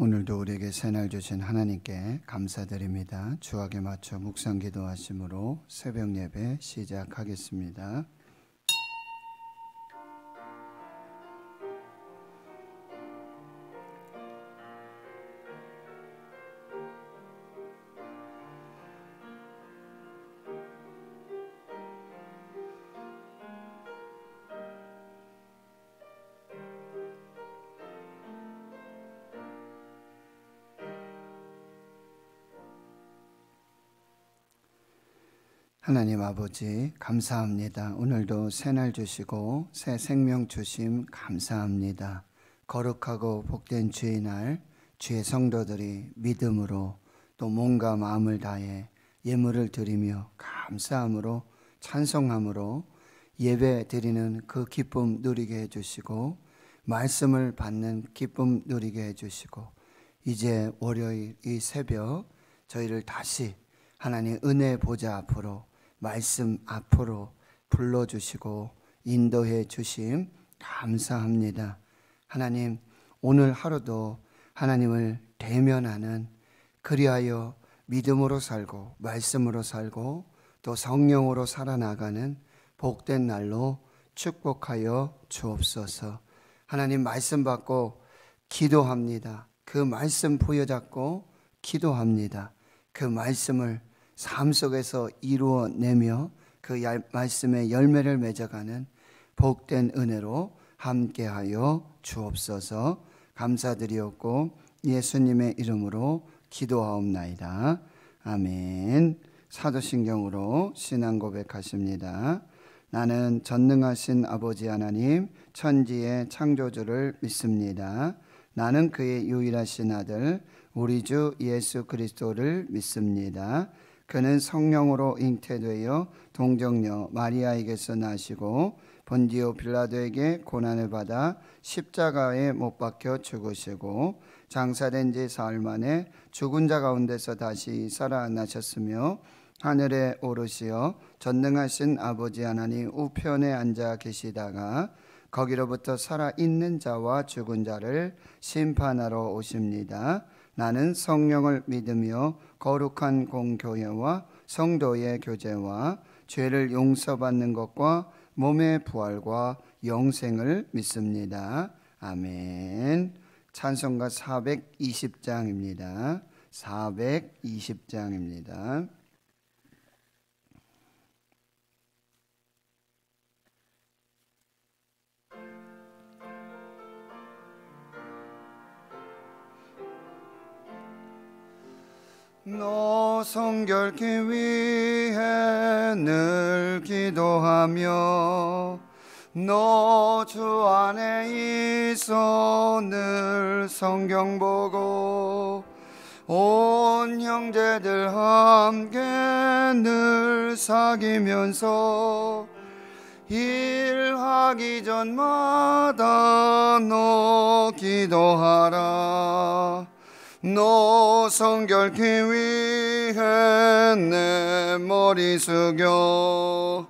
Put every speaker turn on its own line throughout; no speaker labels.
오늘도 우리에게 새날 주신 하나님께 감사드립니다. 주악에 맞춰 묵상 기도하심으로 새벽 예배 시작하겠습니다. 하나님 아버지 감사합니다. 오늘도 새날 주시고 새 생명 주심 감사합니다. 거룩하고 복된 주의 날, 주의 성도들이 믿음으로 또 몸과 마음을 다해 예물을 드리며 감사함으로 찬송함으로 예배 드리는 그 기쁨 누리게 해주시고 말씀을 받는 기쁨 누리게 해주시고 이제 월요일 이 새벽 저희를 다시 하나님 은혜 보좌 앞으로 말씀 앞으로 불러주시고 인도해 주심 감사합니다. 하나님 오늘 하루도 하나님을 대면하는 그리하여 믿음으로 살고 말씀으로 살고 또 성령으로 살아나가는 복된 날로 축복하여 주옵소서. 하나님 말씀 받고 기도합니다. 그 말씀 부여잡고 기도합니다. 그 말씀을 삶 속에서 이루어내며 그 말씀의 열매를 맺어가는 복된 은혜로 함께하여 주옵소서. 감사드리옵고 예수님의 이름으로 기도하옵나이다. 아멘. 사도신경으로 신앙 고백하십니다. 나는 전능하신 아버지 하나님 천지의 창조주를 믿습니다. 나는 그의 유일하신 아들 우리 주 예수 그리스도를 믿습니다. 그는 성령으로 잉태되어 동정녀 마리아에게서 나시고 본디오 빌라도에게 고난을 받아 십자가에 못 박혀 죽으시고 장사된 지 사흘 만에 죽은 자 가운데서 다시 살아나셨으며 하늘에 오르시어 전능하신 아버지 하나님 우편에 앉아 계시다가 거기로부터 살아있는 자와 죽은 자를 심판하러 오십니다. 나는 성령을 믿으며 거룩한 공교회와 성도의 교제와 죄를 용서받는 것과 몸의 부활과 영생을 믿습니다. 아멘. 찬송가 420장입니다. 420장입니다. 너 성결케 위해 늘 기도하며 너 주 안에 있어 늘 성경 보고 온 형제들 함께 늘 사귀면서 일하기 전마다 너 기도하라. 너 성결케 위해 내 머리 숙여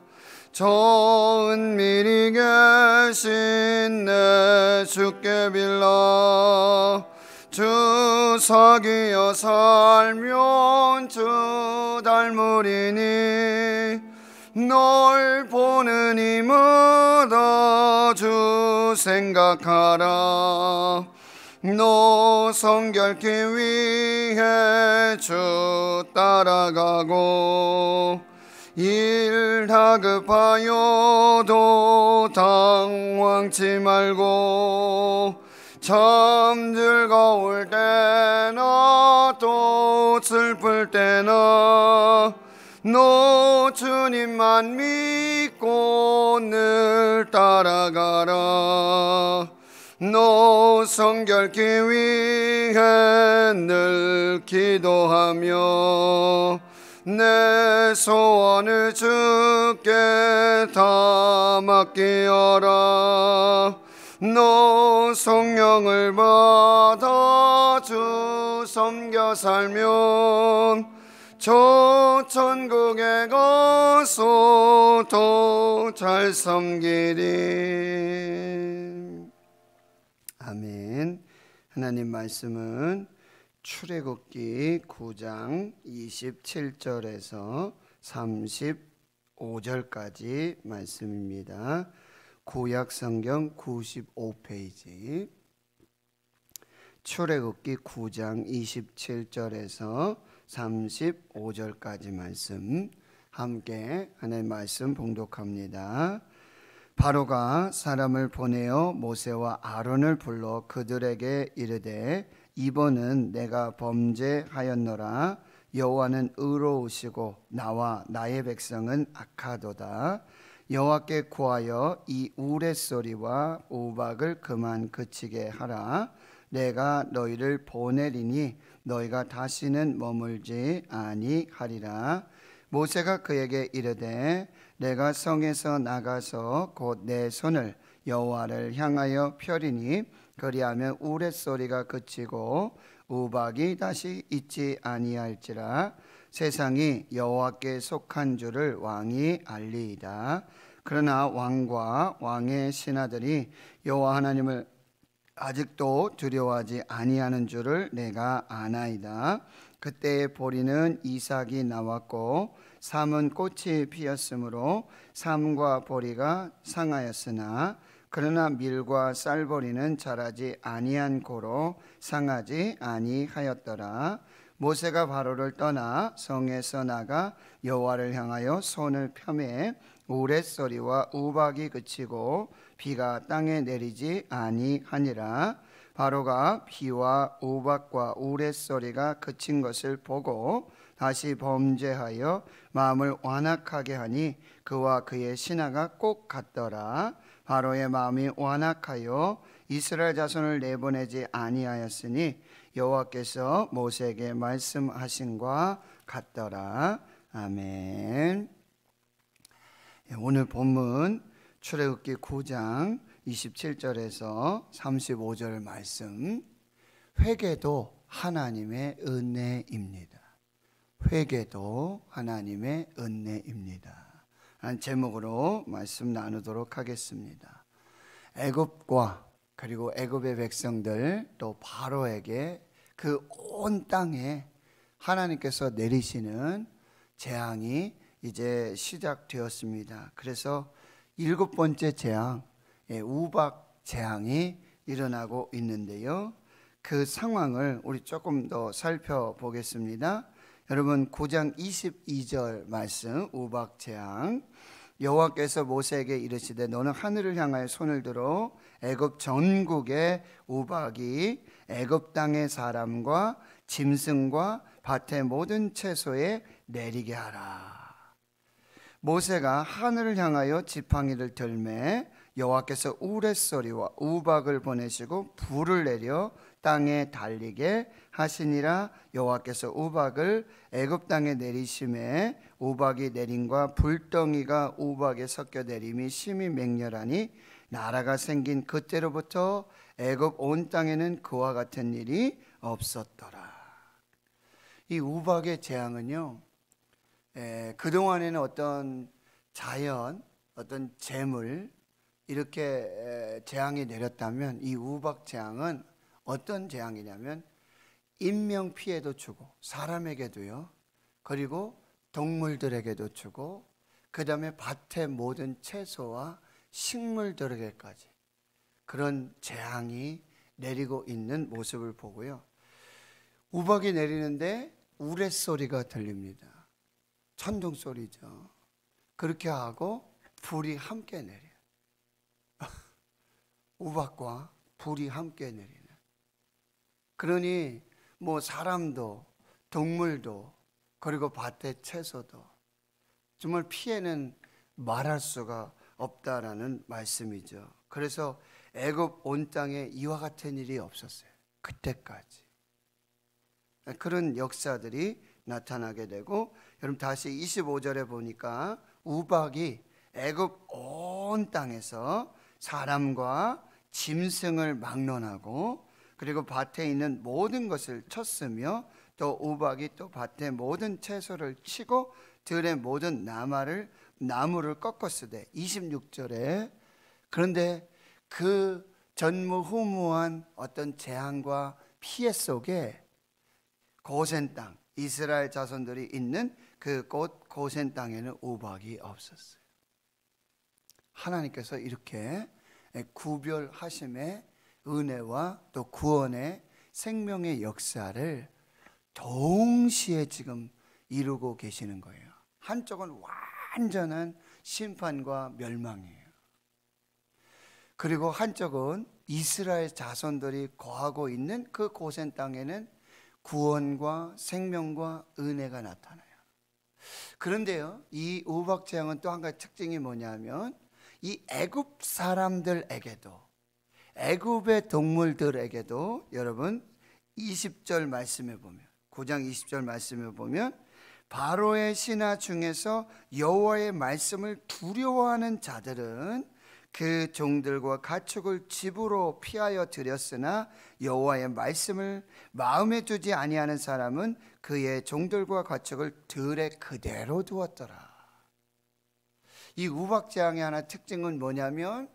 저 은밀히 계신 내 주께 빌라. 주 사귀어 살면 주 닮으리니 널 보는 이마다 주 생각하라. 너 성결케 위해 주 따라가고 일 다급하여도 당황치 말고 참 즐거울 때나 또 슬플 때나 너 주님만 믿고 늘 따라가라. 너 성결케 위해 늘 기도하며 내 소원을 주께 다 맡기어라. 너 성령을 받아 주 섬겨 살면 저 천국에 가서 더 잘 섬기리. 아멘. 하나님 말씀은 출애굽기 9장 27절에서 35절까지 말씀입니다. 구약성경 95페이지 출애굽기 9장 27절에서 35절까지 말씀 함께 하나님 말씀 봉독합니다. 바로가 사람을 보내어 모세와 아론을 불러 그들에게 이르되 이번은 내가 범죄하였노라. 여호와는 의로우시고 나와 나의 백성은 악하도다. 여호와께 구하여 이 우레소리와 우박을 그만 그치게 하라. 내가 너희를 보내리니 너희가 다시는 머물지 아니하리라. 모세가 그에게 이르되 내가 성에서 나가서 곧 내 손을 여호와를 향하여 펴리니 그리하면 우레소리가 그치고 우박이 다시 있지 아니할지라. 세상이 여호와께 속한 줄을 왕이 알리이다. 그러나 왕과 왕의 신하들이 여호와 하나님을 아직도 두려워하지 아니하는 줄을 내가 아나이다. 그때에 보리는 이삭이 나왔고 삼은 꽃이 피었으므로 삼과 보리가 상하였으나 그러나 밀과 쌀보리는 자라지 아니한 고로 상하지 아니하였더라. 모세가 바로를 떠나 성에서 나가 여호와를 향하여 손을 펴매 우레소리와 우박이 그치고 비가 땅에 내리지 아니하니라. 바로가 비와 우박과 우레소리가 그친 것을 보고 다시 범죄하여 마음을 완악하게 하니 그와 그의 신하가 꼭 같더라. 바로의 마음이 완악하여 이스라엘 자손을 내보내지 아니하였으니 여호와께서 모세에게 말씀하신과 같더라. 아멘. 오늘 본문 출애굽기 9장 27절에서 35절 말씀, 회개도 하나님의 은혜입니다. 회개도 하나님의 은혜입니다. 라는 제목으로 말씀 나누도록 하겠습니다. 애굽과 그리고 애굽의 백성들 또 바로에게 그 온 땅에 하나님께서 내리시는 재앙이 이제 시작되었습니다. 그래서 7번째 재앙, 우박 재앙이 일어나고 있는데요. 그 상황을 우리 조금 더 살펴보겠습니다. 여러분 9장 22절 말씀, 우박 재앙. 여호와께서 모세에게 이르시되 너는 하늘을 향하여 손을 들어 애굽 전국의 우박이 애굽 땅의 사람과 짐승과 밭의 모든 채소에 내리게 하라. 모세가 하늘을 향하여 지팡이를 들매 여호와께서 우레소리와 우박을 보내시고 불을 내려 땅에 달리게 하시니라. 여호와께서 우박을 애굽 땅에 내리심에 우박이 내림과 불덩이가 우박에 섞여 내림이 심히 맹렬하니 나라가 생긴 그때로부터 애굽 온 땅에는 그와 같은 일이 없었더라. 이 우박의 재앙은요, 그동안에는 어떤 자연, 어떤 재물 이렇게 재앙이 내렸다면 이 우박 재앙은 어떤 재앙이냐면 인명 피해도 주고 사람에게도요, 그리고 동물들에게도 주고 그 다음에 밭의 모든 채소와 식물들에게까지 그런 재앙이 내리고 있는 모습을 보고요. 우박이 내리는데 우레소리가 들립니다. 천둥 소리죠. 그렇게 하고 불이 함께 내려요. 우박과 불이 함께 내리는. 그러니 뭐 사람도 동물도 그리고 밭의 채소도 정말 피해는 말할 수가 없다라는 말씀이죠. 그래서 애굽 온 땅에 이와 같은 일이 없었어요. 그때까지. 그런 역사들이 나타나게 되고, 여러분 다시 25절에 보니까 우박이 애굽 온 땅에서 사람과 짐승을 막론하고 그리고 밭에 있는 모든 것을 쳤으며 또 우박이 또 밭의 모든 채소를 치고 들의 모든 나무를 꺾었으되 26절에 그런데 그 전무후무한 어떤 재앙과 피해 속에 고센 땅, 이스라엘 자손들이 있는 그곳 고센 땅에는 우박이 없었어요. 하나님께서 이렇게 구별하심의 은혜와 또 구원의 생명의 역사를 동시에 지금 이루고 계시는 거예요. 한쪽은 완전한 심판과 멸망이에요. 그리고 한쪽은 이스라엘 자손들이 거하고 있는 그 고센 땅에는 구원과 생명과 은혜가 나타나요. 그런데요, 이 우박 재앙은 또 한 가지 특징이 뭐냐면 이 애굽 사람들에게도, 애굽의 동물들에게도, 여러분 20절 말씀에 보면, 9장 20절 말씀에 보면 바로의 신하 중에서 여호와의 말씀을 두려워하는 자들은 그 종들과 가축을 집으로 피하여 들였으나 여호와의 말씀을 마음에 두지 아니하는 사람은 그의 종들과 가축을 들에 그대로 두었더라. 이 우박 재앙의 하나 특징은 뭐냐면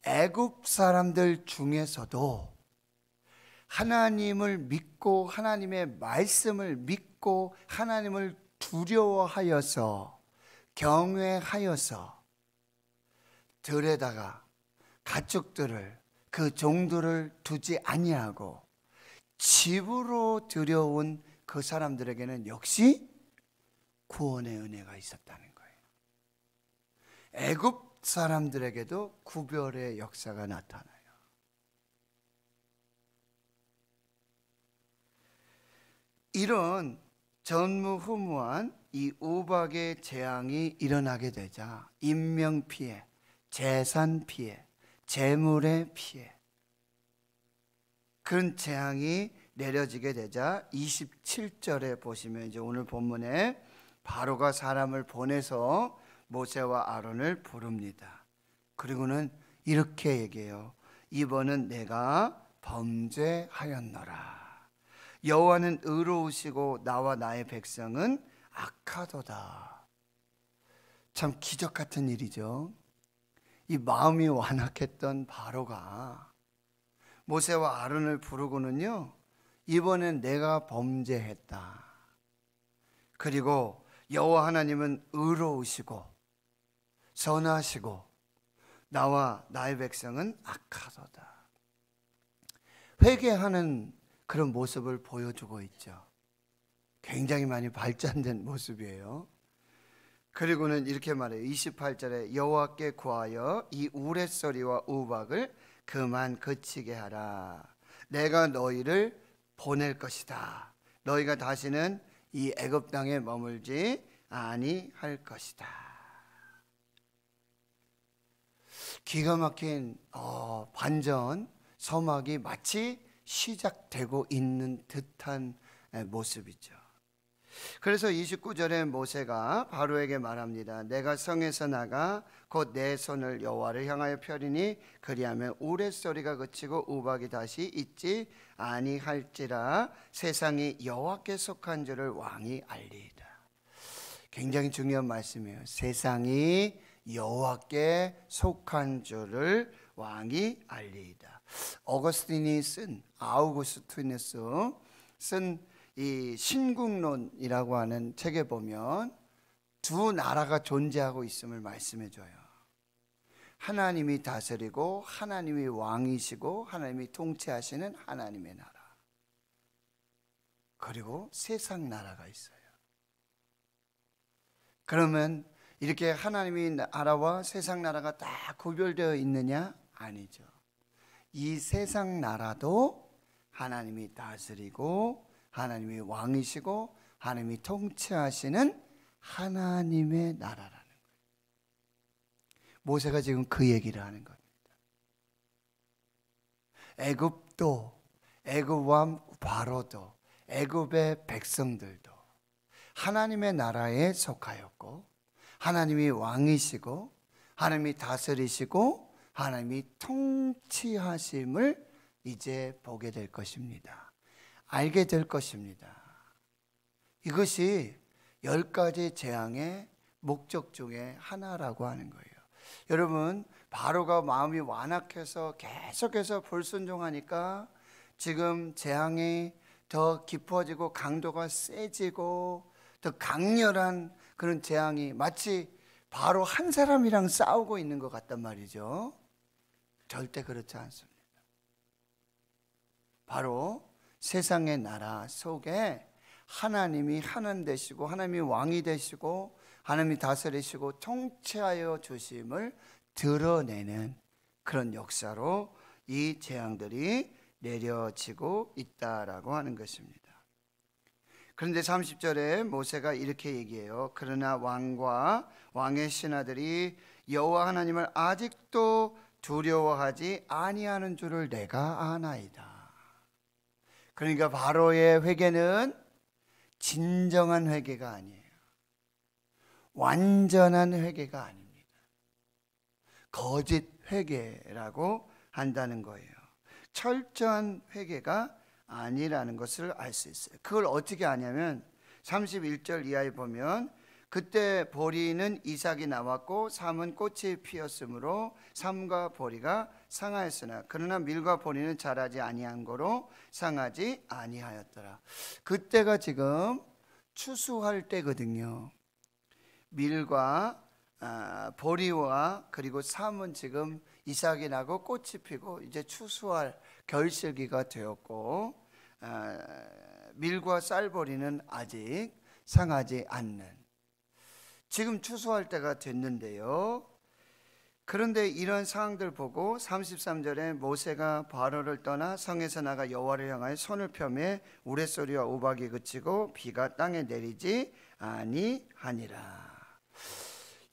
애굽 사람들 중에서도 하나님을 믿고 하나님의 말씀을 믿고 하나님을 두려워하여서 경외하여서 들에다가 가축들을, 그 종들을 두지 아니하고 집으로 들여온 그 사람들에게는 역시 구원의 은혜가 있었다는 거예요. 애굽 사람들에게도 구별의 역사가 나타나요. 이런 전무후무한 이 우박의 재앙이 일어나게 되자 인명 피해, 재산 피해, 재물의 피해, 그런 재앙이 내려지게 되자 27절에 보시면 이제 오늘 본문에 바로가 사람을 보내서 모세와 아론을 부릅니다. 그리고는 이렇게 얘기해요. 이번은 내가 범죄하였노라. 여호와는 의로우시고 나와 나의 백성은 악하도다. 참 기적 같은 일이죠. 이 마음이 완악했던 바로가 모세와 아론을 부르고는요, 이번엔 내가 범죄했다. 그리고 여호와 하나님은 의로우시고 선하시고 나와 나의 백성은 악하도다. 회개하는 그런 모습을 보여주고 있죠. 굉장히 많이 발전된 모습이에요. 그리고는 이렇게 말해요. 28절에 여호와께 구하여 이 우레소리와 우박을 그만 그치게 하라. 내가 너희를 보낼 것이다. 너희가 다시는 이 애굽 땅에 머물지 아니할 것이다. 기가 막힌 반전 서막이 마치 시작되고 있는 듯한 모습이죠. 그래서 29절에 모세가 바로에게 말합니다. 내가 성에서 나가 곧 내 손을 여호와를 향하여 펴리니 그리하면 우레소리가 그치고 우박이 다시 있지 아니할지라. 세상이 여호와께 속한 줄을 왕이 알리이다. 굉장히 중요한 말씀이에요. 세상이 여호와께 속한 줄을 왕이 알리이다. 어거스틴이 쓴, 아우구스티누스 쓴 이 신국론이라고 하는 책에 보면 두 나라가 존재하고 있음을 말씀해 줘요. 하나님이 다스리고 하나님이 왕이시고 하나님이 통치하시는 하나님의 나라, 그리고 세상 나라가 있어요. 그러면 이렇게 하나님의 나라와 세상 나라가 다 구별되어 있느냐? 아니죠. 이 세상 나라도 하나님이 다스리고 하나님이 왕이시고 하나님이 통치하시는 하나님의 나라라는 거예요. 모세가 지금 그 얘기를 하는 겁니다. 애굽도, 애굽 왕 바로도, 애굽의 백성들도 하나님의 나라에 속하였고 하나님이 왕이시고 하나님이 다스리시고 하나님이 통치하심을 이제 보게 될 것입니다. 알게 될 것입니다. 이것이 10가지 재앙의 목적 중에 하나라고 하는 거예요. 여러분, 바로가 마음이 완악해서 계속해서 불순종하니까 지금 재앙이 더 깊어지고 강도가 세지고 더 강렬한 그런 재앙이 마치 바로 한 사람이랑 싸우고 있는 것 같단 말이죠. 절대 그렇지 않습니다. 바로 세상의 나라 속에 하나님이 하나님 되시고 하나님이 왕이 되시고 하나님이 다스리시고 통치하여 주심을 드러내는 그런 역사로 이 재앙들이 내려지고 있다라고 하는 것입니다. 그런데 30절에 모세가 이렇게 얘기해요. 그러나 왕과 왕의 신하들이 여호와 하나님을 아직도 두려워하지 아니하는 줄을 내가 아나이다. 그러니까 바로의 회개는 진정한 회개가 아니에요. 완전한 회개가 아닙니다. 거짓 회개라고 한다는 거예요. 철저한 회개가 아니라는 것을 알 수 있어요. 그걸 어떻게 아냐면 31절 이하에 보면 그때 보리는 이삭이 나왔고 삼은 꽃이 피었으므로 삼과 보리가 상하였으나 그러나 밀과 보리는 자라지 아니한 거로 상하지 아니하였더라. 그때가 지금 추수할 때거든요. 밀과 보리와 그리고 삼은 지금 이삭이 나고 꽃이 피고 이제 추수할 결실기가 되었고 밀과 쌀보리는 아직 상하지 않는 지금 추수할 때가 됐는데요. 그런데 이런 상황들 보고 33절에 모세가 바로를 떠나 성에서 나가 여호와를 향하여 손을 펴매 우레소리와 우박이 그치고 비가 땅에 내리지 아니하니라.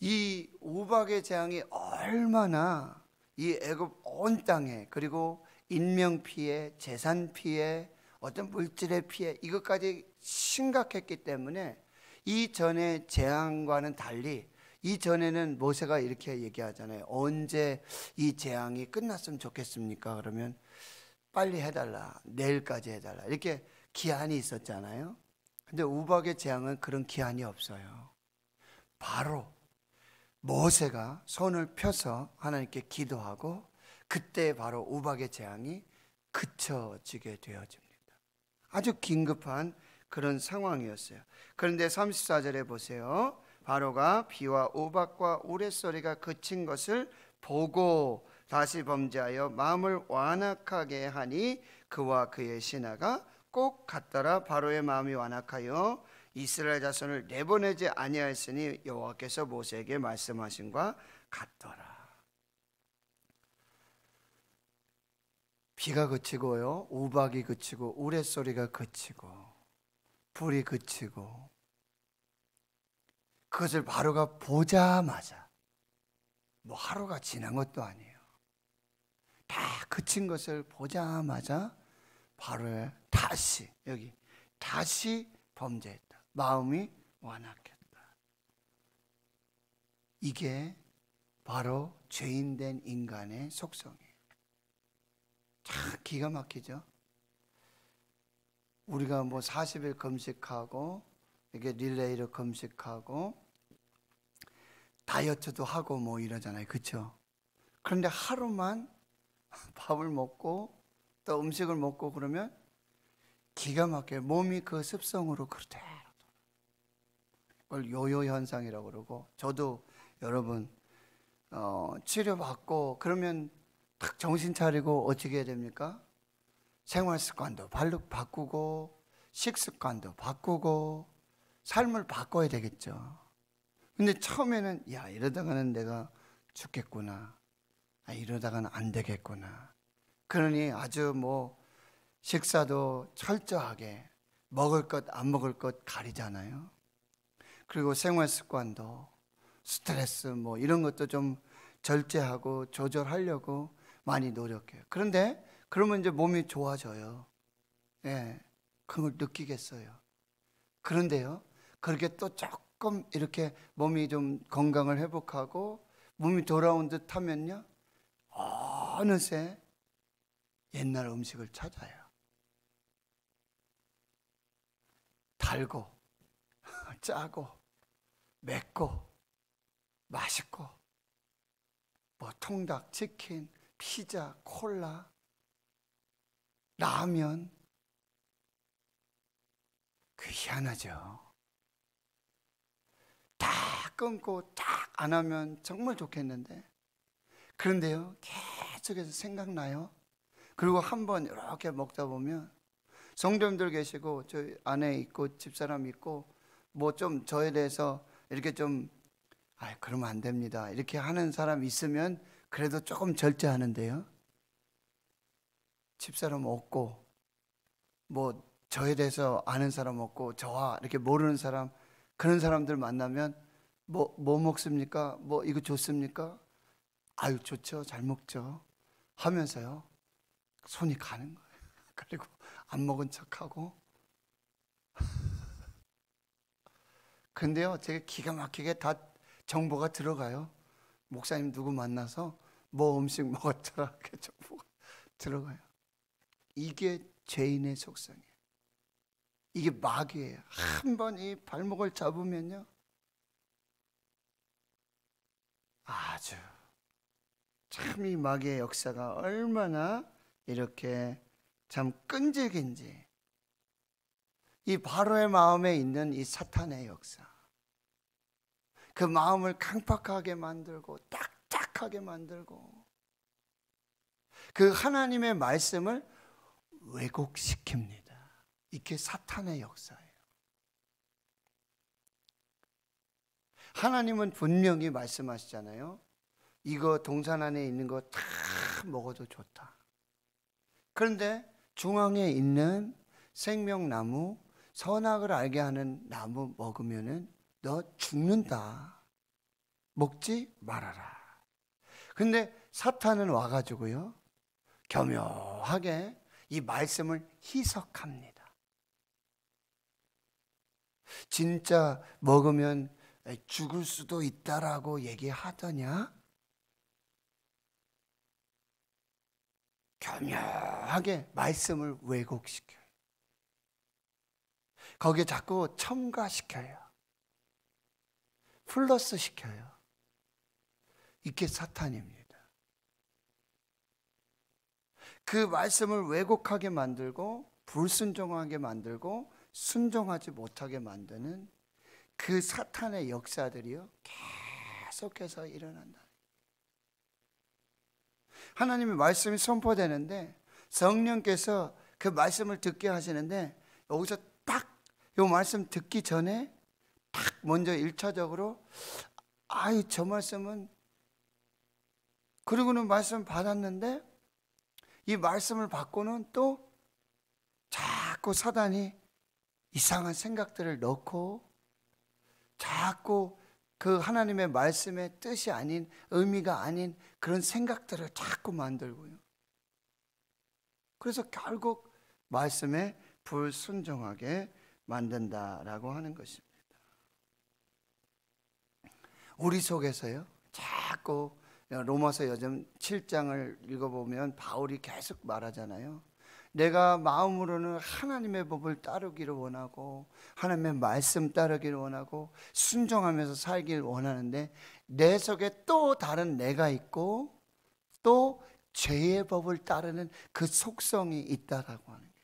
이 우박의 재앙이 얼마나 이 애굽 온 땅에 그리고 인명 피해, 재산 피해, 어떤 물질의 피해 이것까지 심각했기 때문에 이전의 재앙과는 달리 이전에는 모세가 이렇게 얘기하잖아요. 언제 이 재앙이 끝났으면 좋겠습니까? 그러면 빨리 해달라, 내일까지 해달라 이렇게 기한이 있었잖아요. 근데 우박의 재앙은 그런 기한이 없어요. 바로 모세가 손을 펴서 하나님께 기도하고 그때 바로 우박의 재앙이 그쳐지게 되어집니다. 아주 긴급한 그런 상황이었어요. 그런데 34절에 보세요. 바로가 비와 우박과 우레소리가 그친 것을 보고 다시 범죄하여 마음을 완악하게 하니 그와 그의 신하가 꼭 같더라. 바로의 마음이 완악하여 이스라엘 자손을 내보내지 아니하였으니 여호와께서 모세에게 말씀하신과 같더라. 비가 그치고요, 우박이 그치고 우레소리가 그치고 불이 그치고 그것을 바로가 보자마자 뭐 하루가 지난 것도 아니에요. 다 그친 것을 보자마자 바로에 다시 여기 다시 범죄했다. 마음이 완악했다. 이게 바로 죄인된 인간의 속성이에요. 참 기가 막히죠. 우리가 뭐 40일 금식하고 이게 릴레이로 금식하고 다이어트도 하고 뭐 이러잖아요. 그렇죠? 그런데 하루만 밥을 먹고 또 음식을 먹고 그러면 기가 막혀요. 몸이 그 습성으로 그렇대요. 그걸 요요 현상이라고 그러고 저도 여러분 치료받고 그러면 딱 정신 차리고 어떻게 해야 됩니까? 생활 습관도 바꾸고 식습관도 바꾸고 삶을 바꿔야 되겠죠. 근데 처음에는 야 이러다가는 내가 죽겠구나, 이러다가는 안 되겠구나. 그러니 아주 뭐 식사도 철저하게 먹을 것 안 먹을 것 가리잖아요. 그리고 생활 습관도 스트레스 뭐 이런 것도 좀 절제하고 조절하려고 많이 노력해요. 그런데 그러면 이제 몸이 좋아져요. 예, 그걸 느끼겠어요. 그런데요, 그렇게 또 조금 이렇게 몸이 좀 건강을 회복하고 몸이 돌아온 듯 하면요, 어느새 옛날 음식을 찾아요. 달고 짜고 맵고 맛있고 뭐 통닭, 치킨, 피자, 콜라, 라면. 그 희한하죠. 다 끊고 딱 안 하면 정말 좋겠는데, 그런데요, 계속해서 생각나요. 그리고 한번 이렇게 먹다 보면 성도님들 계시고 저희 아내 있고 집사람 있고 뭐 좀 저에 대해서 이렇게 좀 그러면 안 됩니다 이렇게 하는 사람 있으면 그래도 조금 절제하는데요, 집사람 없고 뭐 저에 대해서 아는 사람 없고 저와 이렇게 모르는 사람, 그런 사람들 만나면 뭐 먹습니까? 뭐 이거 좋습니까? 아유 좋죠, 잘 먹죠 하면서요 손이 가는 거예요. 그리고 안 먹은 척하고. 근데요, 제가 기가 막히게 다 정보가 들어가요. 목사님 누구 만나서 뭐 음식 먹었더라, 이렇게 정보가 들어가요. 이게 죄인의 속성이에요. 이게 마귀예요. 한 번 이 발목을 잡으면요, 아주 참 이 마귀의 역사가 얼마나 이렇게 참 끈질긴지. 이 바로의 마음에 있는 이 사탄의 역사, 그 마음을 강팍하게 만들고 딱딱하게 만들고 그 하나님의 말씀을 왜곡시킵니다. 이게 사탄의 역사예요. 하나님은 분명히 말씀하시잖아요. 이거 동산 안에 있는 거 다 먹어도 좋다. 그런데 중앙에 있는 생명나무, 선악을 알게 하는 나무 먹으면은 너 죽는다. 먹지 말아라. 근데 사탄은 와가지고요, 교묘하게 이 말씀을 희석합니다. 진짜 먹으면 죽을 수도 있다라고 얘기하더냐? 교묘하게 말씀을 왜곡시켜요. 거기에 자꾸 첨가시켜요. 플러스 시켜요. 이게 사탄입니다. 그 말씀을 왜곡하게 만들고 불순종하게 만들고 순종하지 못하게 만드는 그 사탄의 역사들이요, 계속해서 일어난다. 하나님의 말씀이 선포되는데 성령께서 그 말씀을 듣게 하시는데, 여기서 딱 이 말씀 듣기 전에 딱 먼저 1차적으로 저 말씀은, 그리고는 말씀 받았는데 이 말씀을 받고는 또 자꾸 사단이 이상한 생각들을 넣고 자꾸 그 하나님의 말씀의 뜻이 아닌, 의미가 아닌 그런 생각들을 자꾸 만들고요. 그래서 결국 말씀에 불순종하게 만든다라고 하는 것입니다. 우리 속에서요, 자꾸 로마서 요즘 7장을 읽어보면 바울이 계속 말하잖아요. 내가 마음으로는 하나님의 법을 따르기를 원하고 하나님의 말씀 따르기를 원하고 순종하면서 살기를 원하는데 내 속에 또 다른 내가 있고 또 죄의 법을 따르는 그 속성이 있다라고 하는 거예요.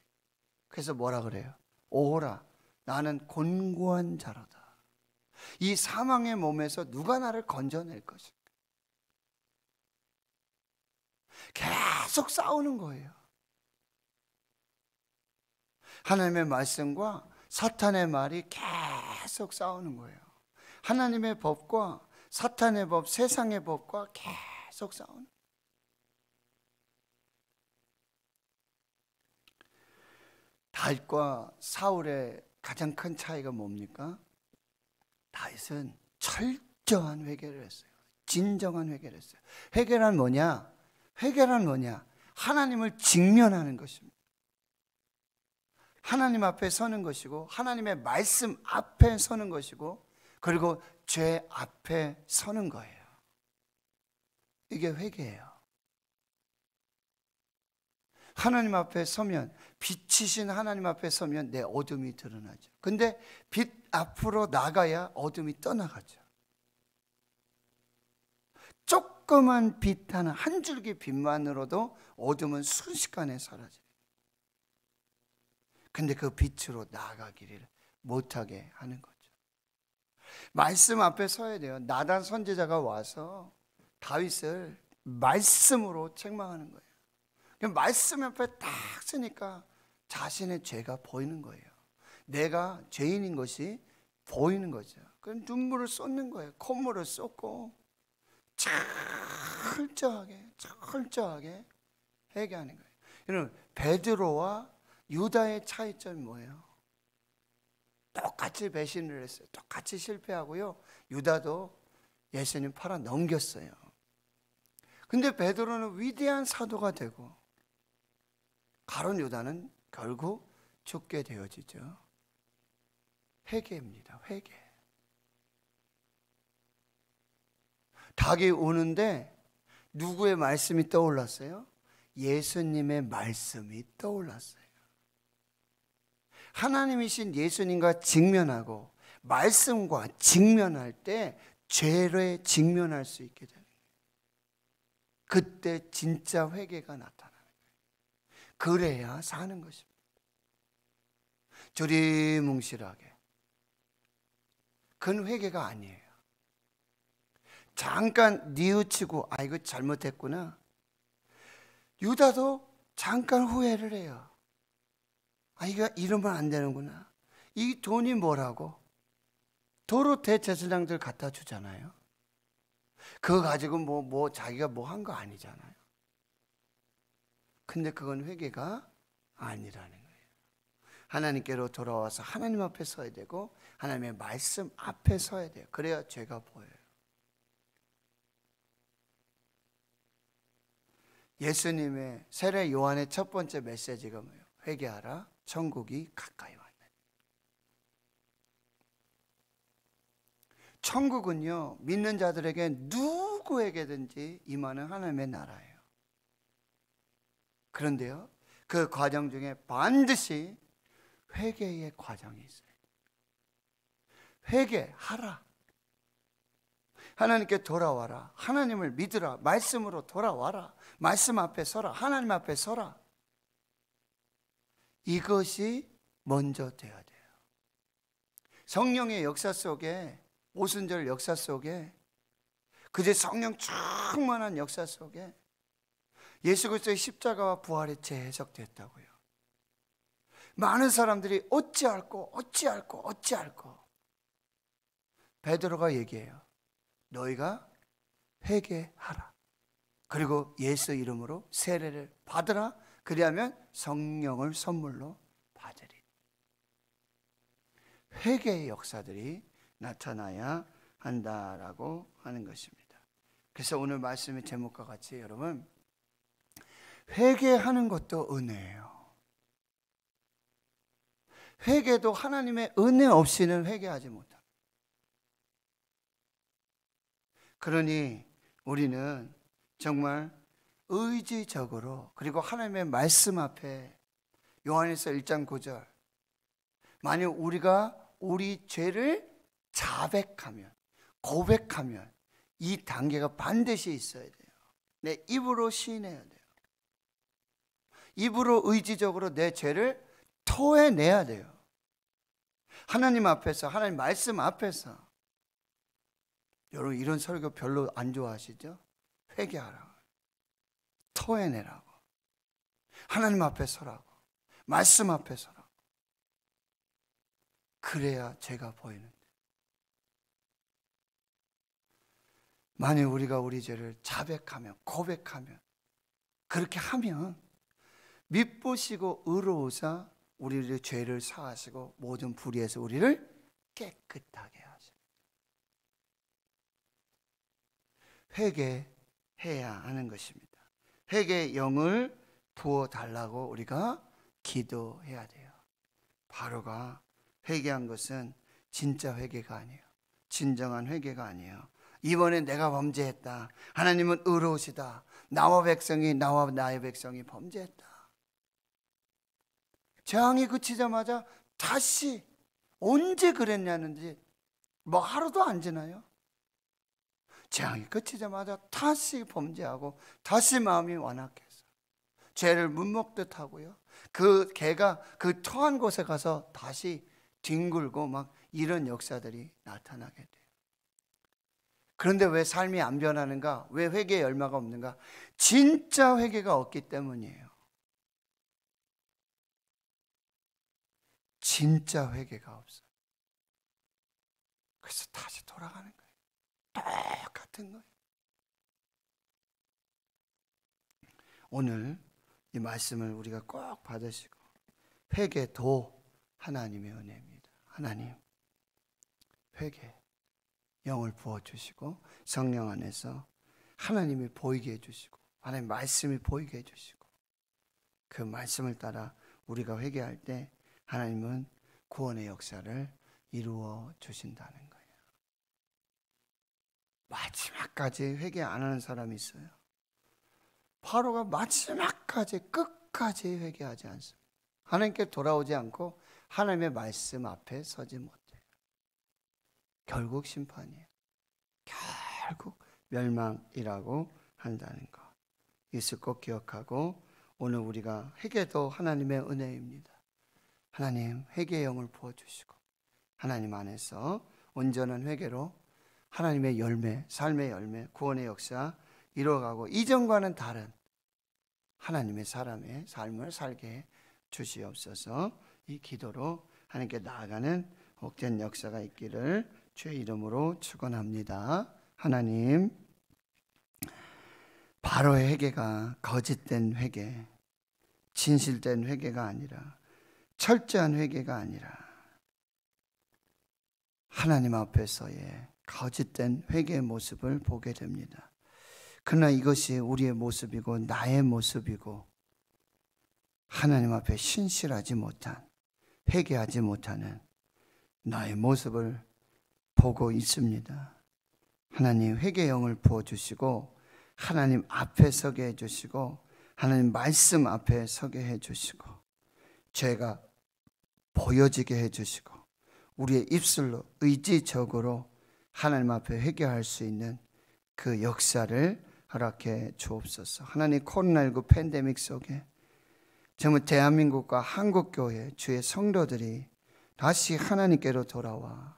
그래서 뭐라 그래요? 오호라, 나는 곤고한 자로다. 이 사망의 몸에서 누가 나를 건져낼 것인가? 계속 싸우는 거예요. 하나님의 말씀과 사탄의 말이 계속 싸우는 거예요. 하나님의 법과 사탄의 법, 세상의 법과 계속 싸우는 거예요. 다윗과 사울의 가장 큰 차이가 뭡니까? 다윗은 철저한 회개를 했어요. 진정한 회개를 했어요. 회개란 뭐냐? 회개란 뭐냐? 하나님을 직면하는 것입니다. 하나님 앞에 서는 것이고 하나님의 말씀 앞에 서는 것이고 그리고 죄 앞에 서는 거예요. 이게 회개예요. 하나님 앞에 서면, 빛이신 하나님 앞에 서면 내 어둠이 드러나죠. 근데 빛 앞으로 나가야 어둠이 떠나가죠. 조그만 빛 하나, 한 줄기 빛만으로도 어둠은 순식간에 사라져요. 근데 그 빛으로 나아가기를 못하게 하는 거죠. 말씀 앞에 서야 돼요. 나단 선지자가 와서 다윗을 말씀으로 책망하는 거예요. 말씀 앞에 딱 서니까 자신의 죄가 보이는 거예요. 내가 죄인인 것이 보이는 거죠. 그럼 눈물을 쏟는 거예요. 콧물을 쏟고 철저하게 회개하는 거예요. 여러분, 베드로와 유다의 차이점이 뭐예요? 똑같이 배신을 했어요. 똑같이 실패하고요. 유다도 예수님 팔아 넘겼어요. 근데 베드로는 위대한 사도가 되고 가룟 유다는 결국 죽게 되어지죠. 회개입니다. 회개. 닭이 우는데 누구의 말씀이 떠올랐어요? 예수님의 말씀이 떠올랐어요. 하나님이신 예수님과 직면하고 말씀과 직면할 때 죄에 직면할 수 있게 되는 거예요. 그때 진짜 회개가 나타나는 거예요. 그래야 사는 것입니다. 두리뭉실하게. 그건 회개가 아니에요. 잠깐 뉘우치고 이거 잘못했구나. 유다도 잠깐 후회를 해요. 이거 이러면 안 되는구나. 이 돈이 뭐라고? 도로 대제사장들 갖다 주잖아요. 그거 가지고 뭐 자기가 뭐 한 거 아니잖아요. 근데 그건 회개가 아니라는 거예요. 하나님께로 돌아와서 하나님 앞에 서야 되고 하나님의 말씀 앞에 서야 돼요. 그래야 죄가 보여요. 예수님의 세례 요한의 첫 번째 메시지가 뭐예요? 회개하라, 천국이 가까이 왔네. 천국은요, 믿는 자들에게 누구에게든지 임하는 하나님의 나라예요. 그런데요, 그 과정 중에 반드시 회개의 과정이 있어요. 회개하라. 하나님께 돌아와라. 하나님을 믿으라. 말씀으로 돌아와라. 말씀 앞에 서라. 하나님 앞에 서라. 이것이 먼저 돼야 돼요. 성령의 역사 속에, 오순절 역사 속에, 그제 성령 충만한 역사 속에 예수 그리스도의 십자가와 부활이 재해석됐다고요. 많은 사람들이 어찌할꼬 베드로가 얘기해요. 너희가 회개하라. 그리고 예수 이름으로 세례를 받으라. 그리하면 성령을 선물로 받으리. 회개의 역사들이 나타나야 한다라고 하는 것입니다. 그래서 오늘 말씀의 제목과 같이 여러분, 회개하는 것도 은혜예요. 회개도 하나님의 은혜 없이는 회개하지 못합니다. 그러니 우리는 정말 의지적으로, 그리고 하나님의 말씀 앞에, 요한일서 1장 9절, 만약 우리가 우리 죄를 자백하면, 고백하면 이 단계가 반드시 있어야 돼요. 내 입으로 시인해야 돼요. 입으로 의지적으로 내 죄를 토해내야 돼요. 하나님 앞에서, 하나님 말씀 앞에서. 여러분, 이런 설교 별로 안 좋아하시죠? 회개하라고, 토해내라고, 하나님 앞에 서라고, 말씀 앞에 서라고. 그래야 죄가 보이는데, 만약 우리가 우리 죄를 자백하면, 고백하면, 그렇게 하면 밉보시고 의로우사 우리의 죄를 사하시고 모든 불의에서 우리를 깨끗하게 하십니다. 회개해야 하는 것입니다. 회개의 영을 부어달라고 우리가 기도해야 돼요. 바로가 회개한 것은 진짜 회개가 아니에요. 진정한 회개가 아니에요. 이번에 내가 범죄했다. 하나님은 의로우시다. 나와 나의 백성이 범죄했다. 재앙이 그치자마자 다시 언제 그랬냐는지 하루도 안 지나요. 재앙이 그치자마자 다시 범죄하고 다시 마음이 완악해서 죄를 묻먹듯 하고요. 그 개가 그 토한 곳에 가서 다시 뒹굴고 막 이런 역사들이 나타나게 돼요. 그런데 왜 삶이 안 변하는가? 왜 회개의 열매가 없는가? 진짜 회개가 없기 때문이에요. 진짜 회개가 없어요. 그래서 다시 돌아가는 거예요. 똑같은 거예요. 오늘 이 말씀을 우리가 꼭 받으시고 회개도 하나님의 은혜입니다. 하나님 회개 영을 부어주시고 성령 안에서 하나님이 보이게 해주시고 하나님 말씀이 보이게 해주시고 그 말씀을 따라 우리가 회개할 때 하나님은 구원의 역사를 이루어 주신다는 거예요. 마지막까지 회개 안 하는 사람이 있어요. 바로가 마지막까지 끝까지 회개하지 않습니다. 하나님께 돌아오지 않고 하나님의 말씀 앞에 서지 못해요. 결국 심판이에요. 결국 멸망이라고 한다는 것. 이것을 꼭 기억하고 오늘 우리가 회개도 하나님의 은혜입니다. 하나님 회개의 영을 부어주시고 하나님 안에서 온전한 회개로 하나님의 열매, 삶의 열매, 구원의 역사 이루어가고 이전과는 다른 하나님의 사람의 삶을 살게 주시옵소서. 이 기도로 하나님께 나아가는 복된 역사가 있기를 주의 이름으로 축원합니다. 하나님, 바로의 회개가 거짓된 회개, 진실된 회개가 아니라 철저한 회개가 아니라 하나님 앞에서의 거짓된 회개의 모습을 보게 됩니다. 그러나 이것이 우리의 모습이고 나의 모습이고 하나님 앞에 신실하지 못한, 회개하지 못하는 나의 모습을 보고 있습니다. 하나님 회개의 영을 부어주시고 하나님 앞에 서게 해주시고 하나님 말씀 앞에 서게 해주시고 죄가 보여지게 해주시고 우리의 입술로 의지적으로 하나님 앞에 회개할 수 있는 그 역사를 허락해 주옵소서. 하나님 코로나19 팬데믹 속에 정말 대한민국과 한국교회 주의 성도들이 다시 하나님께로 돌아와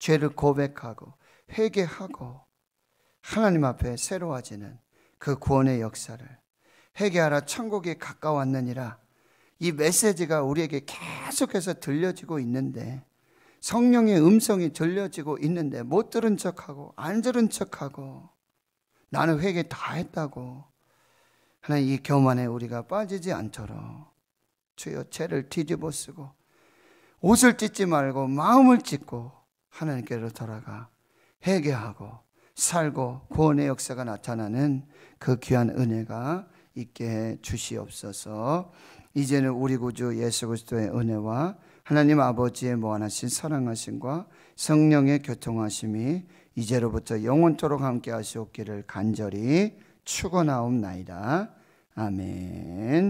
죄를 고백하고 회개하고 하나님 앞에 새로워지는 그 구원의 역사를 회개하라 천국이 가까웠느니라 이 메시지가 우리에게 계속해서 들려지고 있는데 성령의 음성이 들려지고 있는데 못 들은 척하고 안 들은 척하고 나는 회개 다 했다고 하나님 이 교만에 우리가 빠지지 않도록 주여 죄를 뒤집어 쓰고 옷을 찢지 말고 마음을 찢고 하나님께로 돌아가 회개하고 살고 구원의 역사가 나타나는 그 귀한 은혜가 있게 해 주시옵소서. 이제는 우리 구주 예수 그리스도의 은혜와 하나님 아버지의 무한하신 사랑하심과 성령의 교통하심이 이제로부터 영원토록 함께 하시옵기를 간절히 축원하옵나이다. 아멘.